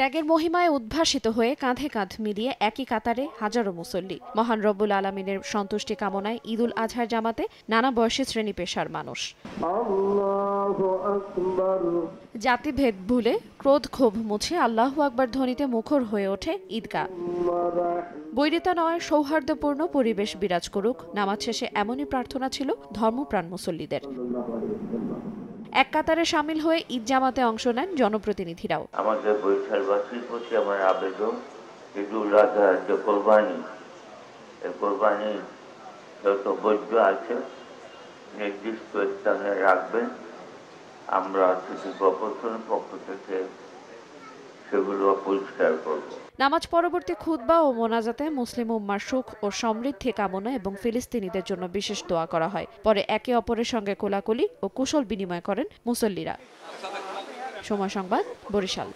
ত্যাগের মহিমায় উদ্ভাসিত হয়ে কাঁধে কাঁধ মিলিয়ে একই কাতারে হাজারো মুসল্লি। মহান রব্বুল আলামিনের সন্তুষ্টি কামনায় ঈদুল আজহার জামাতে নানা বয়সী শ্রেণী পেশার মানুষ। জাতিভেদ ভুলে ক্রোধ ক্ষোভ মুছে আল্লাহু আকবার ধ্বনিতে মুখর হয়ে ওঠে ঈদগাহ। বৈরিতা নয়, সৌহার্দ্যপূর্ণ পরিবেশ বিরাজ করুক, নামাজ শেষে এমনই প্রার্থনা ছিল ধর্মপ্রাণ মুসল্লিদের। এক কাতারে শামিল হয়ে ঈদ জামাতে অংশ নেন জনপ্রতিনিধিরাও। আমাদের বরিশালবাসীর প্রতি আমার আবেদন, ঈদুল আজহার যে কোরবানি, এই কোরবানির যত বৈধ আছে নির্দিষ্ট স্থানে রাখবেন। আমরা সিটি কর্পোরেশনের পক্ষ থেকে সেগুলো পরিষ্কার করব। নামাজ পরবর্তী খুতবা ও মোনাজাতে মুসলিম উম্মার সুখ ও সমৃদ্ধি কামনা এবং ফিলিস্তিনিদের জন্য বিশেষ দোয়া করা হয়। পরে একে অপরের সঙ্গে কোলাকুলি ও কুশল বিনিময় করেন মুসল্লিরা। সময় সংবাদ, বরিশাল।